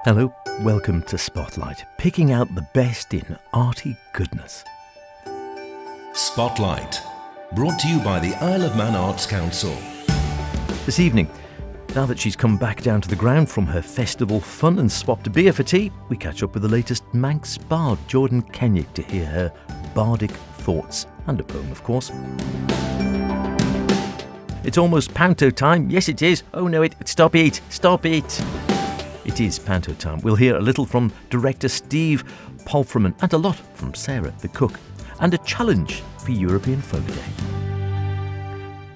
Hello, welcome to Spotlight, picking out the best in arty goodness. Spotlight, brought to you by the Isle of Man Arts Council. This evening, now that she's come back down to the ground from her festival fun and swapped a beer for tea, we catch up with the latest Manx Bard, Jordanne Kennaugh, to hear her bardic thoughts and a poem, of course. It's almost Panto time. Yes, it is. Oh no, stop it. It is Panto time. We'll hear a little from director Steve Polframan and a lot from Sarah the cook, and a challenge for European Folk Day.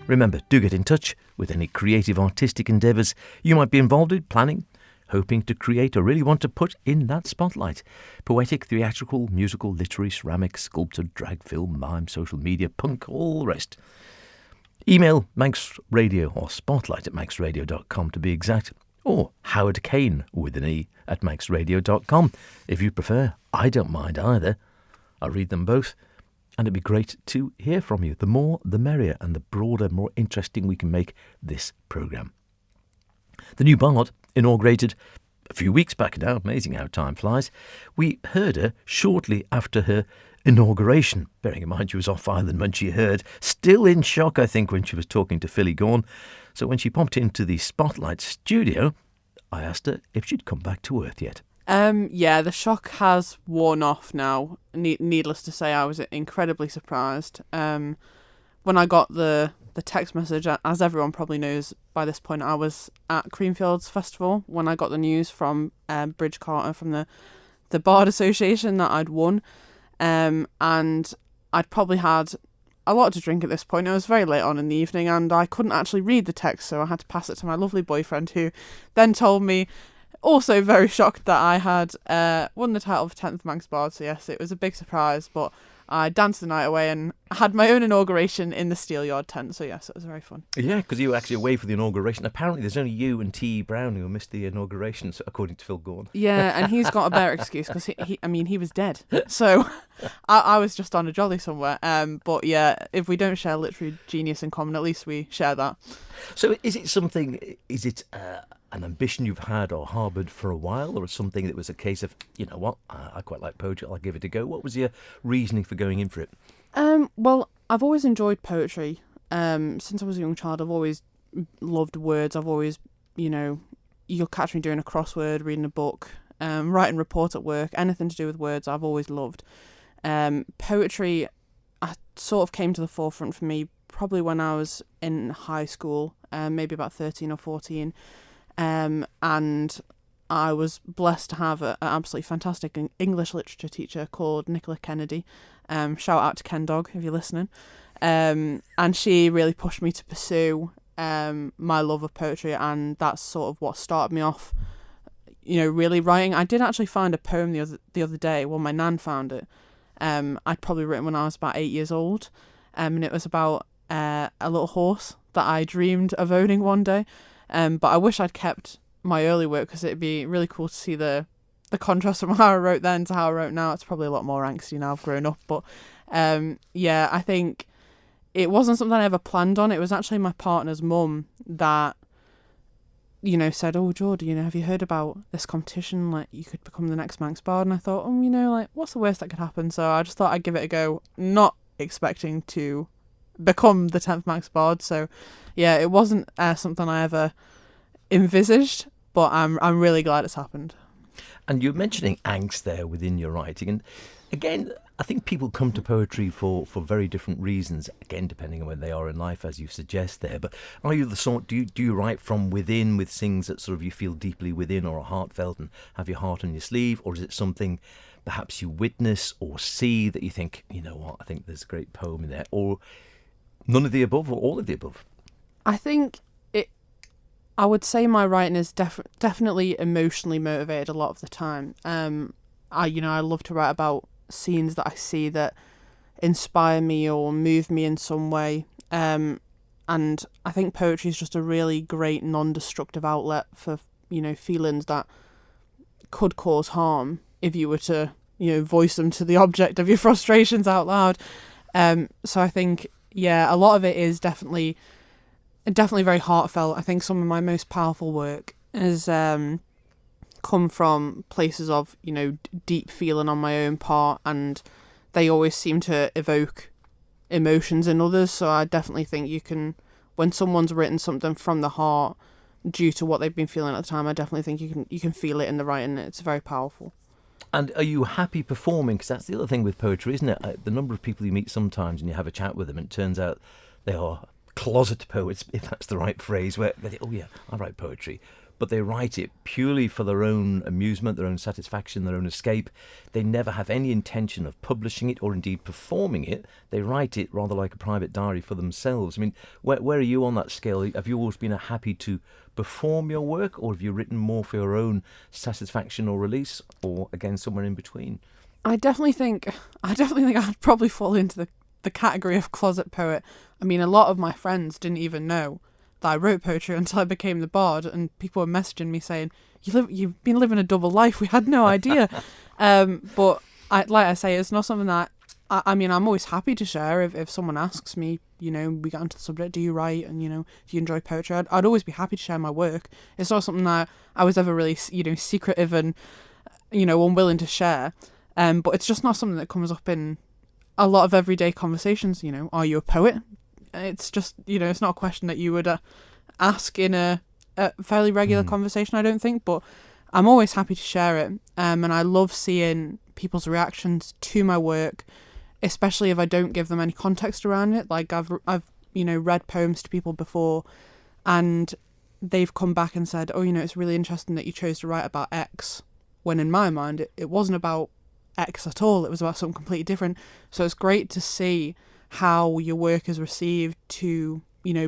Remember, do get in touch with any creative artistic endeavours you might be involved in, planning, hoping to create, or really want to put in that spotlight. Poetic, theatrical, musical, literary, ceramic, sculpture, drag, film, mime, social media, punk, all the rest. Email Manx Radio or spotlight at manxradio.com to be exact. Or Howard Kane with an E at manxradio.com. If you prefer, I don't mind either. I read them both, and it'd be great to hear from you. The more, the merrier, and the broader, more interesting we can make this programme. The new Bard inaugurated a few weeks back now. Amazing how time flies. We heard her shortly after her inauguration. Bearing in mind she was off island when she heard. Still in shock, I think, when she was talking to Philly Gorn. So when she popped into the Spotlight studio, I asked her if she'd come back to Earth yet. Yeah, the shock has worn off now. Needless to say, I was incredibly surprised. When I got the text message, as everyone probably knows by this point, I was at Creamfields Festival when I got the news from Bridge Carter from the Bard Association that I'd won. And I'd probably had a lot to drink at this point. It was very late on in the evening and I couldn't actually read the text, so I had to pass it to my lovely boyfriend, who then told me, also very shocked, that I had won the title of 10th Manx Bard. So yes, it was a big surprise, but I danced the night away and had my own inauguration in the Steelyard tent. So yes, it was very fun. Yeah, because you were actually away for the inauguration. Apparently there's only you and T. Brown who missed the inauguration, so according to Phil Gorn. Yeah, and he's got a better excuse because he was dead. So I was just on a jolly somewhere. But yeah, if we don't share literary genius in common, at least we share that. So is it an ambition you've had or harboured for a while, or something that was a case of, you know what, I quite like poetry, I'll give it a go? What was your reasoning for going in for it? Well, I've always enjoyed poetry. Since I was a young child, I've always loved words. I've always, you'll catch me doing a crossword, reading a book, writing reports at work, anything to do with words I've always loved. Poetry sort of came to the forefront for me probably when I was in high school, maybe about 13 or 14. And I was blessed to have an absolutely fantastic English literature teacher called Nicola Kennedy. Shout out to Ken Dog if you're listening. And she really pushed me to pursue my love of poetry, and that's sort of what started me off, really writing. I did actually find a poem the other day. Well, my nan found it. I'd probably written when I was about 8 years old, and it was about a little horse that I dreamed of owning one day. But I wish I'd kept my early work, because it'd be really cool to see the contrast from how I wrote then to how I wrote now. It's probably a lot more angsty now I've grown up. But yeah, I think it wasn't something I ever planned on. It was actually my partner's mum that, said, "Oh, Geordie, have you heard about this competition? Like, you could become the next Manx Bard." And I thought, what's the worst that could happen? So I just thought I'd give it a go, not expecting to become the 10th Manx Bard. So yeah, it wasn't something I ever envisaged, but I'm really glad it's happened. And you're mentioning angst there within your writing, and again, I think people come to poetry for very different reasons, again depending on where they are in life, as you suggest there. But are you the sort, do you write from within with things that sort of you feel deeply within or are heartfelt and have your heart on your sleeve, or is it something perhaps you witness or see that you think, I think there's a great poem in there, or none of the above, or all of the above? I think I would say my writing is definitely emotionally motivated a lot of the time. I love to write about scenes that I see that inspire me or move me in some way. And I think poetry is just a really great non-destructive outlet for, feelings that could cause harm if you were to, voice them to the object of your frustrations out loud. So I think, yeah, a lot of it is definitely very heartfelt. I think some of my most powerful work is come from places of, deep feeling on my own part, and they always seem to evoke emotions in others. So I definitely think when someone's written something from the heart due to what they've been feeling at the time, I definitely think you can feel it in the writing. It's very powerful. And are you happy performing? Because that's the other thing with poetry, isn't it? The number of people you meet sometimes and you have a chat with them, and it turns out they are closet poets, if that's the right phrase, where they, oh yeah, I write poetry. But they write it purely for their own amusement, their own satisfaction, their own escape. They never have any intention of publishing it or indeed performing it. They write it rather like a private diary for themselves. I mean, where are you on that scale? Have you always been happy to perform your work, or have you written more for your own satisfaction or release, or again somewhere in between? I definitely think I'd probably fall into the category of closet poet. I mean, a lot of my friends didn't even know that I wrote poetry until I became the Bard, and people were messaging me saying, you've been living a double life, we had no idea. But like I say, it's not something that I mean, I'm always happy to share if someone asks me, we get into the subject, do you write, and do you enjoy poetry? I'd always be happy to share my work. It's not something that I was ever really secretive and unwilling to share, but it's just not something that comes up in a lot of everyday conversations. Are you a poet? It's just, it's not a question that you would ask in a fairly regular conversation, I don't think, but I'm always happy to share it. And I love seeing people's reactions to my work, especially if I don't give them any context around it. Like I've read poems to people before, and they've come back and said, oh, it's really interesting that you chose to write about X, when in my mind it wasn't about X at all. It was about something completely different. So it's great to see how your work is received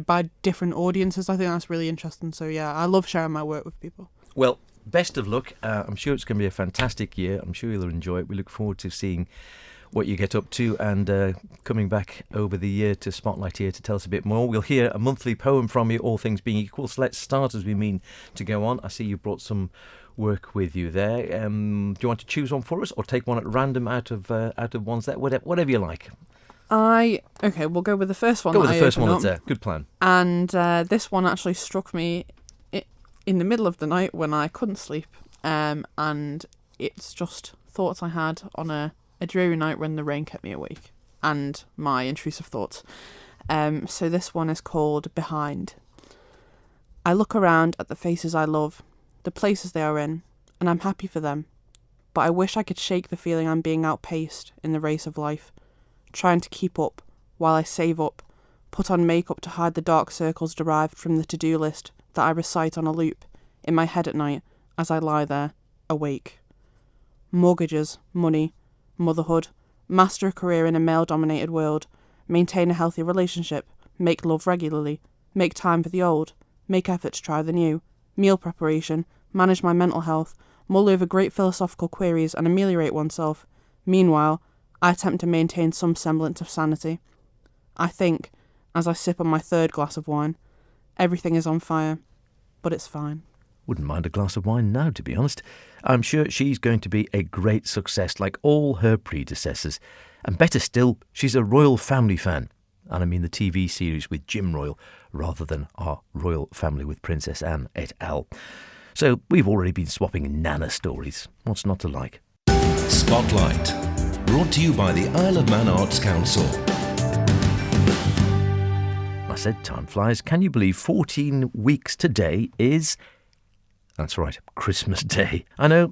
by different audiences. I think that's really interesting. So yeah, I love sharing my work with people. Well, best of luck. I'm sure it's going to be a fantastic year. I'm sure you'll enjoy it. We look forward to seeing what you get up to, and coming back over the year to Spotlight here to tell us a bit more. We'll hear a monthly poem from you, all things being equal. So let's start as we mean to go on. I see you brought some work with you there. Do you want to choose one for us, or take one at random out of ones there? Whatever you like. We'll go with the first one. Go with the first one that's there. Good plan. And this one actually struck me in the middle of the night when I couldn't sleep, and it's just thoughts I had on a dreary night when the rain kept me awake, and my intrusive thoughts. So this one is called Behind. I look around at the faces I love, the places they are in, and I'm happy for them, but I wish I could shake the feeling I'm being outpaced in the race of life, trying to keep up while I save up, put on makeup to hide the dark circles derived from the to-do list that I recite on a loop in my head at night as I lie there, awake. Mortgages, money, motherhood, master a career in a male-dominated world, maintain a healthy relationship, make love regularly, make time for the old, make effort to try the new, meal preparation, manage my mental health, mull over great philosophical queries and ameliorate oneself. Meanwhile, I attempt to maintain some semblance of sanity. I think, as I sip on my third glass of wine, everything is on fire, but it's fine. Wouldn't mind a glass of wine now, to be honest. I'm sure she's going to be a great success like all her predecessors. And better still, she's a royal family fan. And I mean the TV series with Jim Royal, rather than our royal family with Princess Anne et al. So we've already been swapping Nana stories. What's not to like? Spotlight. Brought to you by the Isle of Man Arts Council. I said time flies. Can you believe 14 weeks today is... That's right, Christmas Day. I know.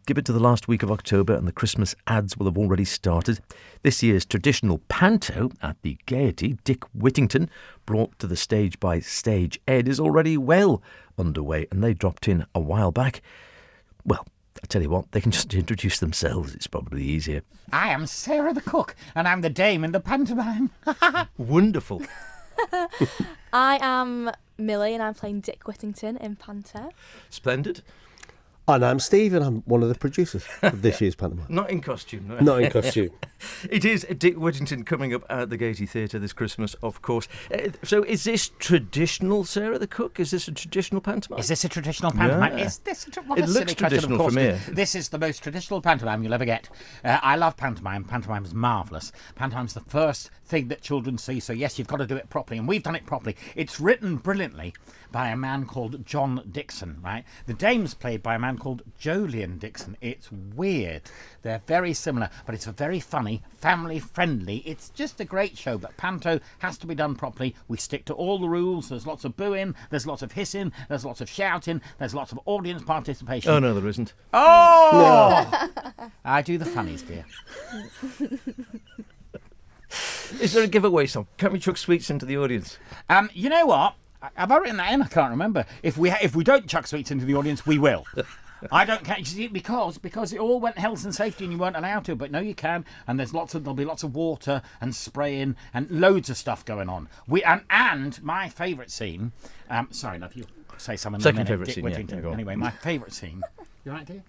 Give it to the last week of October and the Christmas ads will have already started. This year's traditional Panto at the Gaiety, Dick Whittington, brought to the stage by Stage Ed, is already well underway, and they dropped in a while back. Well, I tell you what, they can just introduce themselves. It's probably easier. I am Sarah the cook, and I'm the dame in the pantomime. Wonderful. I am Millie, and I'm playing Dick Whittington in Panto. Splendid. And I'm Steve, and I'm one of the producers of this year's pantomime. Not in costume, no. Not in costume. It is Dick Whittington coming up at the Gaiety Theatre this Christmas, of course. So is this traditional, Sarah the Cook? Is this a traditional pantomime? Is this a traditional pantomime? Yeah. Is this a It looks traditional from here. This is the most traditional pantomime you'll ever get. I love pantomime. Pantomime is marvellous. Pantomime's the first thing that children see, so yes, you've got to do it properly, and we've done it properly. It's written brilliantly by a man called John Dixon, right? The dame's played by a man called Jolyon Dixon. It's weird. They're very similar, but it's a very funny, family-friendly. It's just a great show, but Panto has to be done properly. We stick to all the rules. There's lots of booing, there's lots of hissing, there's lots of shouting, there's lots of audience participation. Oh, no, there isn't. Oh! I do the funnies, dear. Is there a giveaway song? Can we chuck sweets into the audience? You know what? Have I written that in? I can't remember. If we don't chuck sweets into the audience, we will. I don't care because it all went health and safety and you weren't allowed to, but no, you can. And there'll be lots of water and spraying and loads of stuff going on. And my favourite scene. Sorry, love, you say something. Second favourite scene. Whittington. Yeah, anyway, my favourite scene. You right, dear?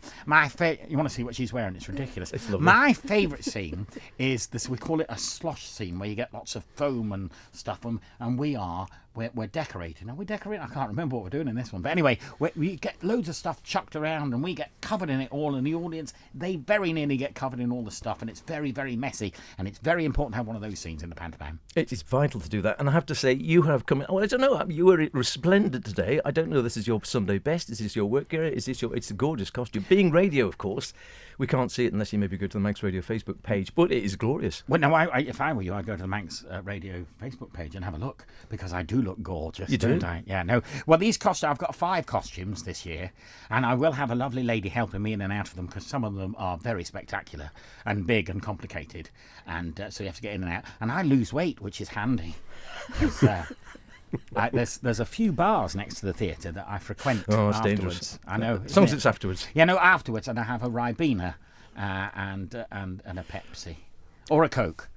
You want to see what she's wearing? It's ridiculous. It's lovely. My favourite scene is this. We call it a slosh scene, where you get lots of foam and stuff, and we're decorating. Are we decorating? I can't remember what we're doing in this one. But anyway, we get loads of stuff chucked around, and we get covered in it all. And the audience, they very nearly get covered in all the stuff, and it's very, very messy. And it's very important to have one of those scenes in the pantomime. It is vital to do that. And I have to say, you have come in. Well, I don't know. You were resplendent today. I don't know. This is your Sunday best. Is this your work gear? It's a gorgeous costume. Being radio, of course, we can't see it unless you maybe go to the Manx Radio Facebook page. But it is glorious. Well, no, if I were you, I'd go to the Manx Radio Facebook page and have a look, because I do look gorgeous. You do? Don't I? Yeah, no. Well, these costumes, I've got 5 costumes this year, and I will have a lovely lady helping me in and out of them, because some of them are very spectacular and big and complicated, and so you have to get in and out. And I lose weight, which is handy. There's a few bars next to the theatre that I frequent. Oh, it's afterwards. dangerous. I know. As long as it's afterwards. Yeah, no, afterwards, and I have a Ribena and a Pepsi or a Coke.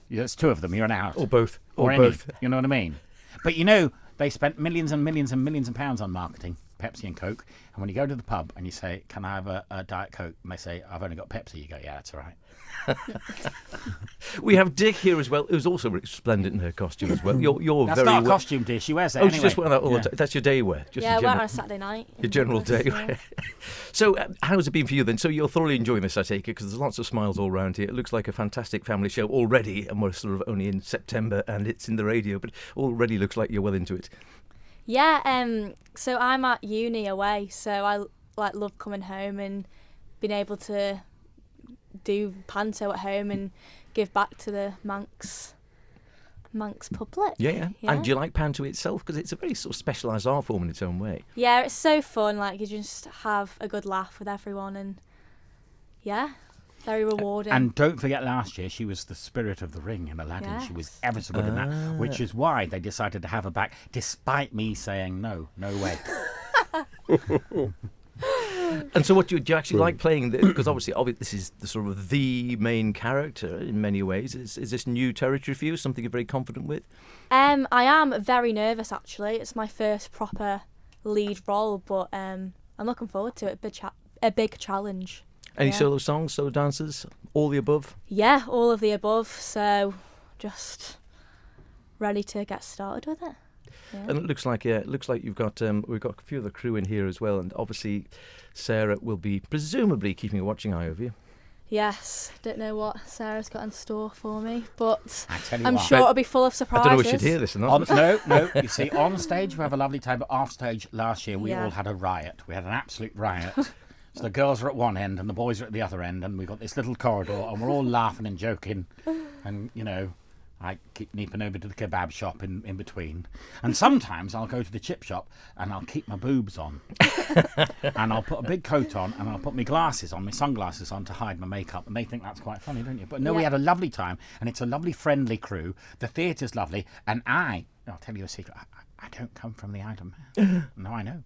Yeah, there's 2 of them. You're an hour. Or both. Or any. both. You know what I mean? But you know, they spent millions and millions and millions of pounds on marketing Pepsi and Coke. And when you go to the pub and you say, "Can I have a Diet Coke?" and they say, "I've only got Pepsi," you go, "Yeah, that's all right." We have Dick here as well, who's also resplendent in her costume as well. You're That's very not a costume, dear. She wears that anyway. She just wear that all the time. That's your day wear. Just Yeah, I your wear it general, on a Saturday night. your general day wear. So, how's it been for you then? So you're thoroughly enjoying this, I take it, because there's lots of smiles all around here. It looks like a fantastic family show already, and we're sort of only in September, and it's in the radio, but already looks like you're well into it. Yeah, so I'm at uni away, so I love coming home and being able to do Panto at home and give back to the Manx public. Yeah. And do you like Panto itself? Because it's a very sort of specialised art form in its own way. Yeah, it's so fun. Like, you just have a good laugh with everyone, and yeah, very rewarding. And don't forget, last year she was the spirit of the ring in Aladdin. Yes. She was ever so good in that, which is why they decided to have her back, despite me saying no way. And so what do you actually like playing? Because obviously this is the sort of the main character in many ways. Is this new territory for you, something you're very confident with? I am very nervous, actually. It's my first proper lead role, but I'm looking forward to it. A big challenge. Any solo songs, solo dances, all the above? Yeah, all of the above. So just ready to get started with it. Yeah. And it looks like you've got we've got a few of the crew in here as well, and obviously Sarah will be presumably keeping a watching eye over you. Yes, don't know what Sarah's got in store for me, but I tell you I'm what. sure it'll be full of surprises. I don't know if we should hear this or not. No. You see, on stage we have a lovely time, but off stage last year we all had a riot. We had an absolute riot. So the girls are at one end and the boys are at the other end, and we've got this little corridor, and we're all laughing and joking, and you know, I keep nipping over to the kebab shop in between. And sometimes I'll go to the chip shop and I'll keep my boobs on. And I'll put a big coat on and I'll put my glasses on, my sunglasses on, to hide my makeup. And they think that's quite funny, don't you? But no, we had a lovely time, and it's a lovely, friendly crew. The theatre's lovely. And I'll tell you a secret. I don't come from the Isle of Man. No, I know.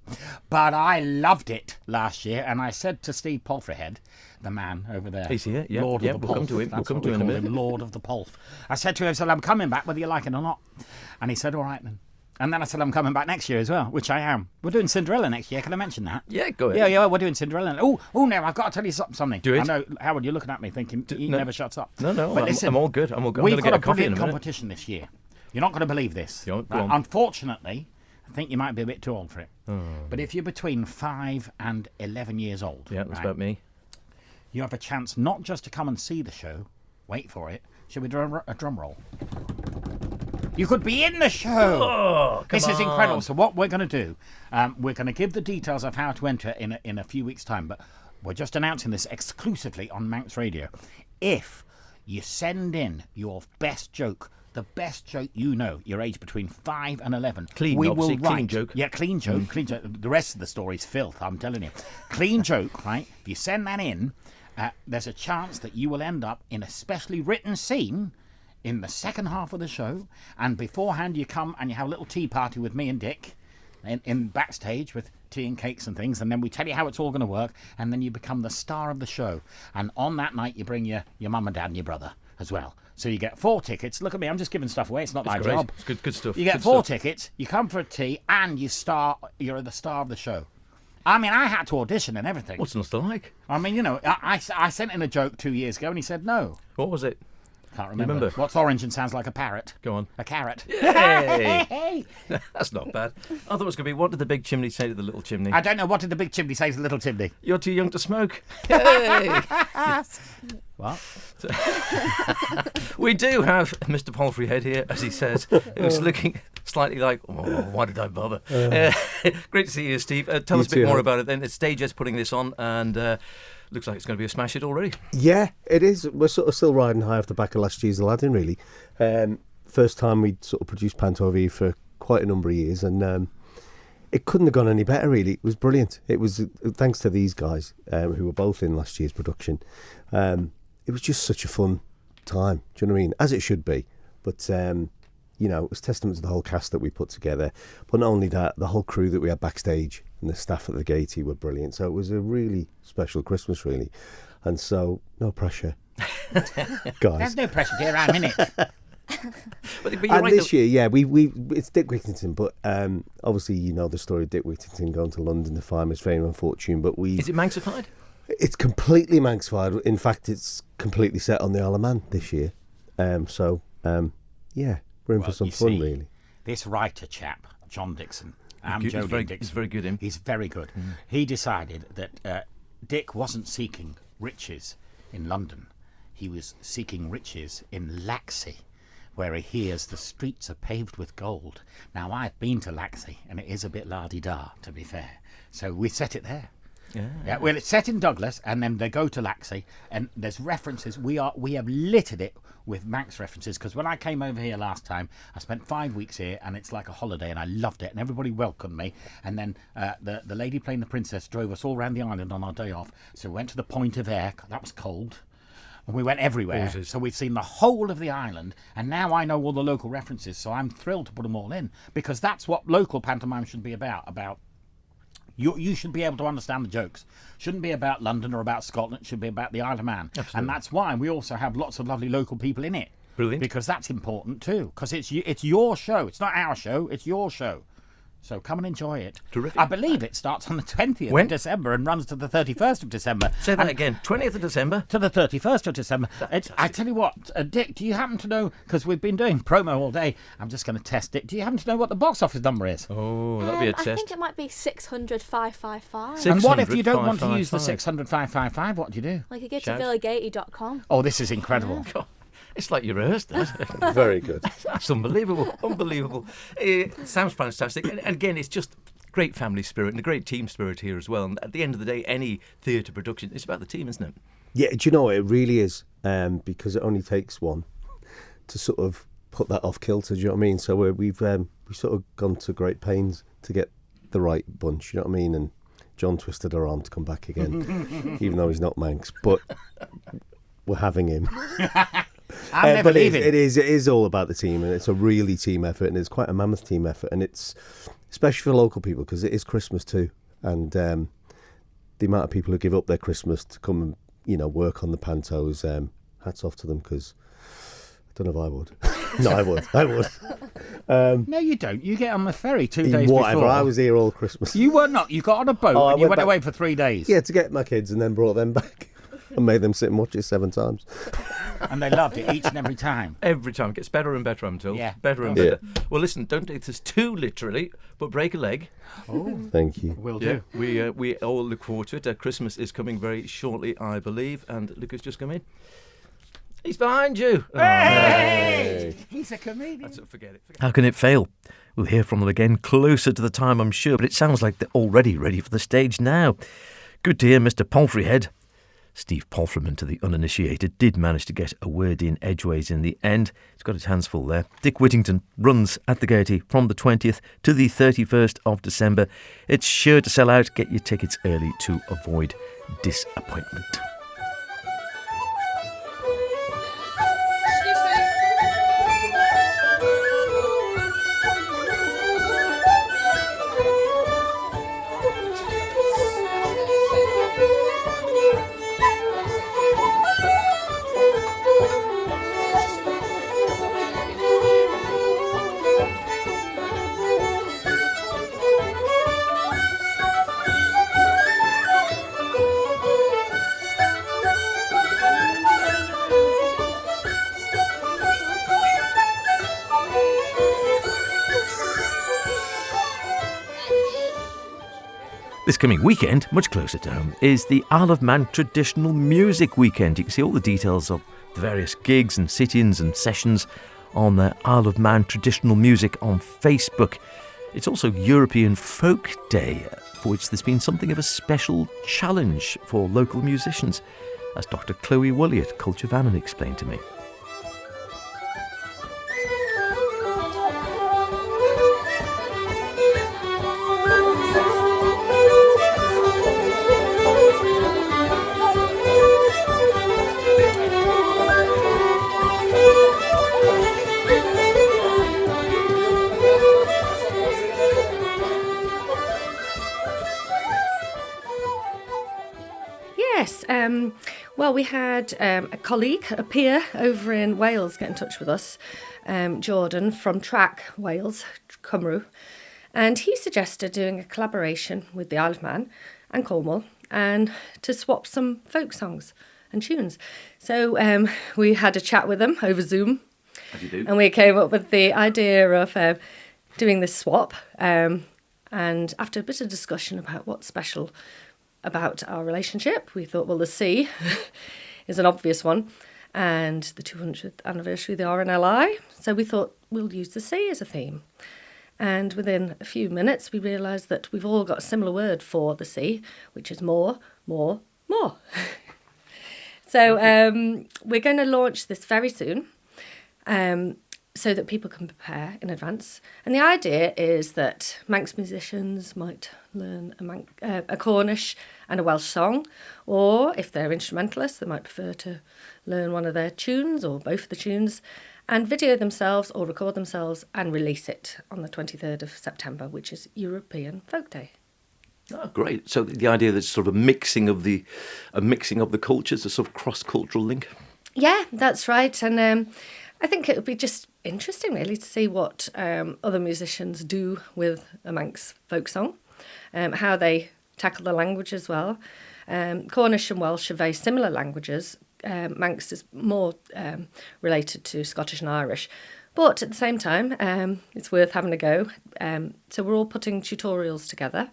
But I loved it last year, and I said to Steve Polfrehead, the man over there, He's here, yeah. Lord of the We'll Polf. come to him. That's We'll come what to we him in a call minute. Lord of the Polf. I said to him, I'm coming back whether you like it or not. And he said, all right then. And then I said, I'm coming back next year as well, which I am. We're doing Cinderella next year. Can I mention that? Yeah, go ahead. Yeah, we're doing Cinderella. Oh, no, I've got to tell you something. Do it. I know, Howard, you're looking at me thinking, he never shuts up. No, But listen, I'm all good. I'm we've gonna got get a coffee in a brilliant minute. competition this year. You're not going to believe this. Go on. Unfortunately, I think you might be a bit too old for it. But if you're between 5 and 11 years old, Yeah, that's about me. you have a chance not just to come and see the show, wait for it. Shall we do a drum roll? You could be in the show. Oh, This is come incredible. on. So what we're going to do, we're going to give the details of how to enter in a few weeks' time, but we're just announcing this exclusively on Manx Radio. If you send in your best joke, the best joke you know, your age between 5 and 11. Clean, we obviously, will write, clean joke. Yeah, clean joke, clean joke. The rest of the story's filth, I'm telling you. Clean joke, right? If you send that in, there's a chance that you will end up in a specially written scene in the second half of the show, and beforehand you come and you have a little tea party with me and Dick in backstage with tea and cakes and things, and then we tell you how it's all going to work, and then you become the star of the show. And on that night you bring your mum and dad and your brother as well. So you get 4 tickets. Look at me, I'm just giving stuff away. It's not my Great. job. It's good stuff. You get Good 4 stuff. tickets, you come for a tea, and you're the star of the show. I mean, I had to audition and everything. What's not to like? I mean, you know, I sent in a joke 2 years ago and he said no. What was it? Can't remember. Remember? What's orange and sounds like a parrot? Go on. A carrot. Hey! That's not bad. I thought it was going to be, what did the big chimney say to the little chimney? I don't know. What did the big chimney say to the little chimney? You're too young to smoke. Hey! What? We do have Mr. Palfreyhead here, as he says. It was looking slightly like, oh, why did I bother? Great to see you, Steve. Tell us a bit more about it then. The stage is putting this on, and looks like it's going to be a smash hit already. Yeah, it is. We're sort of still riding high off the back of last year's Aladdin, really. First time we'd sort of produced Panto over here for quite a number of years, and it couldn't have gone any better, really. It was brilliant. It was thanks to these guys who were both in last year's production. It was just such a fun time. Do you know what I mean? As it should be. But you know, it was testament to the whole cast that we put together. But not only that, the whole crew that we had backstage and the staff at the Gaiety were brilliant. So it was a really special Christmas, really. And so, no pressure, guys. There's no pressure, dear. I'm in it. But you're And right, this year, yeah, we it's Dick Whittington, but obviously you know the story of Dick Whittington going to London to find his fame and fortune. But Is it Manxified? it's completely Manx-fied. In fact, it's completely set on the Isle of Man this year. Yeah, we're in for some you fun, see, really. This writer chap, John Dixon, He's Jodie very, Dixon. he's very good, him. He's very good. He decided that Dick wasn't seeking riches in London. He was seeking riches in Laxey, where he hears the streets are paved with gold. Now, I've been to Laxey, and it is a bit la-di-da, to be fair. So we set it there. Yeah, well, it's set in Douglas, and then they go to Laxey, and there's references. We have littered it with Manx references, because when I came over here last time, I spent 5 weeks here, and it's like a holiday, and I loved it, and everybody welcomed me. And then the lady playing the princess drove us all around the island on our day off. So we went to the Point of Ayr. That was cold. And we went everywhere. So we've seen the whole of the island, and now I know all the local references, so I'm thrilled to put them all in, because that's what local pantomime should be about you should be able to understand the jokes. Shouldn't be about London or about Scotland. It should be about the Isle of Man. Absolutely. And that's why we also have lots of lovely local people in it. Brilliant. Because that's important too. Because it's your show. It's not our show. It's your show. So come and enjoy it. Terrific. I believe it starts on the 20th When? of December and runs to the 31st of December. Say that again. 20th of December. To the 31st of December. I tell you what, Dick, do you happen to know, because we've been doing promo all day, I'm just going to test it. Do you happen to know what the box office number is? Oh, that'll be a I test. think it might be 600,555. And what if you 600, don't want to use the 555? 600,555? What do you do? Like, you go to Shout. villagaiety.com. Oh, this is incredible. God, it's like you rehearsed that. Very good. That's unbelievable. Unbelievable. It sounds fantastic. And again, it's just great family spirit and a great team spirit here as well. And at the end of the day, any theatre production, it's about the team, isn't it? Yeah, do you know what? It really is, because it only takes one to sort of put that off kilter. Do you know what I mean? So we've sort of gone to great pains to get the right bunch. You know what I mean? And John twisted her arm to come back again, even though he's not Manx. But we're having him. I'm never but leaving. it is all about the team, and it's a really team effort, and it's quite a mammoth team effort, and it's especially for local people because it is Christmas too, and the amount of people who give up their Christmas to come and work on the pantos, hats off to them, because I don't know if I would. No, I would. No, you don't. You get on the ferry 2 days Whatever. before. I was here all Christmas. You were not. You got on a boat Oh, I and you went went back- away for 3 days. Yeah, to get my kids, and then brought them back and made them sit and watch it 7 times. And they loved it each and every time. Every time. It gets better and better, I'm told. Yeah. Better and Yeah. better. Well, listen, don't take this too literally, but break a leg. Thank you. Will Yeah, do. we all look forward to it. Christmas is coming very shortly, I believe. And look who's just come in. He's behind you. Hey! He's a comedian. Forget it. How can it fail? We'll hear from them again closer to the time, I'm sure, but it sounds like they're already ready for the stage now. Good to hear Mr. Palfreyhead. Steve Palfreyman, to the uninitiated, did manage to get a word in edgeways in the end. He's got his hands full there. Dick Whittington runs at the Gaiety from the 20th to the 31st of December. It's sure to sell out. Get your tickets early to avoid disappointment. This coming weekend, much closer to home, is the Isle of Man Traditional Music Weekend. You can see all the details of the various gigs and sit-ins and sessions on the Isle of Man Traditional Music on Facebook. It's also European Folk Day, for which there's been something of a special challenge for local musicians, as Dr. Chloe Woolley at Culture Vannon explained to me. Yes, well, we had a colleague, a peer over in Wales get in touch with us, Jordan from Track, Wales, Cymru, and he suggested doing a collaboration with the Isle of Man and Cornwall and to swap some folk songs and tunes. So we had a chat with them over Zoom, As you do. and we came up with the idea of doing this swap, and after a bit of discussion about what's special about our relationship, we thought, well, the sea is an obvious one, and the 200th anniversary of the RNLI, so we thought we'll use the sea as a theme. And within a few minutes, we realised that we've all got a similar word for the sea, which is more, more, more. So we're going to launch this very soon, so that people can prepare in advance. And the idea is that Manx musicians might learn a Cornish and a Welsh song, or if they're instrumentalists, they might prefer to learn one of their tunes or both of the tunes, and video themselves or record themselves and release it on the 23rd of September, which is European Folk Day. Oh, great. So the idea that it's sort of a mixing of the cultures, a sort of cross-cultural link. Yeah, that's right. And I think it would be just interesting, really, to see what other musicians do with a Manx folk song, how they tackle the language as well. Cornish and Welsh are very similar languages. Manx is more related to Scottish and Irish. But at the same time, it's worth having a go. So we're all putting tutorials together.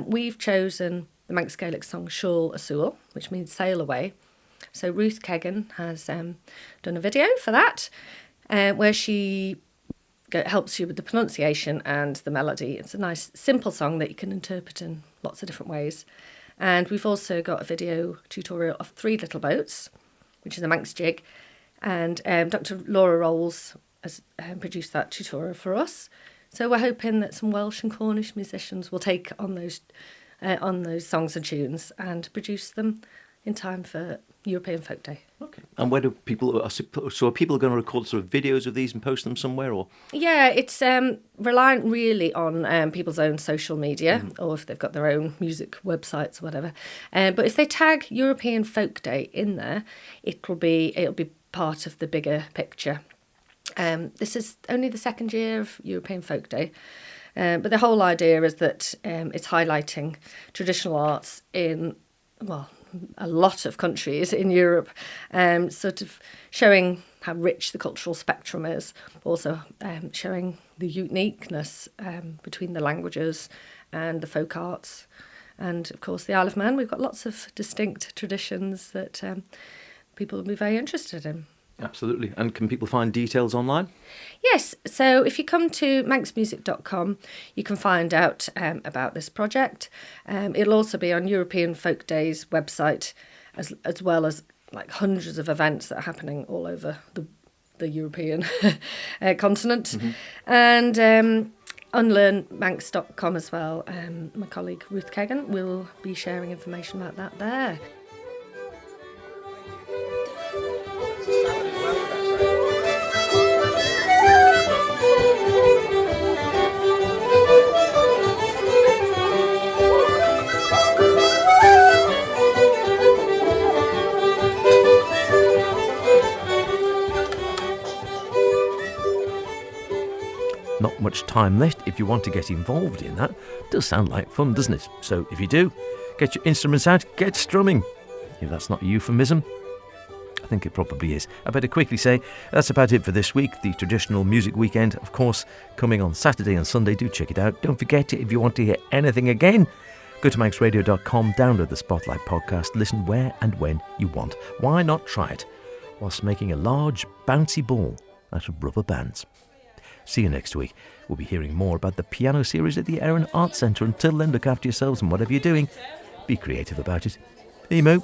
We've chosen the Manx Gaelic song Siúl Asúl, which means sail away. So Ruth Kegan has done a video for that, where she helps you with the pronunciation and the melody. It's a nice, simple song that you can interpret in lots of different ways. And we've also got a video tutorial of Three Little Boats, which is a Manx jig. And Dr. Laura Rolls has produced that tutorial for us. So we're hoping that some Welsh and Cornish musicians will take on those songs and tunes and produce them in time for European Folk Day. Okay. And where do people... So are people going to record sort of videos of these and post them somewhere, or...? Yeah, it's reliant really on people's own social media, or if they've got their own music websites or whatever. But if they tag European Folk Day in there, it'll be part of the bigger picture. This is only the second year of European Folk Day, but the whole idea is that it's highlighting traditional arts in, well, a lot of countries in Europe, sort of showing how rich the cultural spectrum is, also showing the uniqueness between the languages and the folk arts. And of course, the Isle of Man, we've got lots of distinct traditions that people will be very interested in. Absolutely. And can people find details online? Yes, so if you come to manxmusic.com, you can find out about this project. It'll also be on European Folk Day's website, as well as like hundreds of events that are happening all over the European continent. And on learnmanx.com as well, my colleague Ruth Kegan will be sharing information about that there. Not much time left if you want to get involved in that. Does sound like fun, doesn't it? So if you do, get your instruments out, get strumming. If that's not a euphemism, I think it probably is. I better quickly say that's about it for this week. The traditional music weekend, of course, coming on Saturday and Sunday. Do check it out. Don't forget, if you want to hear anything again, go to manxradio.com, download the Spotlight podcast, listen where and when you want. Why not try it whilst making a large bouncy ball out of rubber bands? See you next week. We'll be hearing more about the piano series at the Erin Arts Centre. Until then, look after yourselves and whatever you're doing, be creative about it. Emo.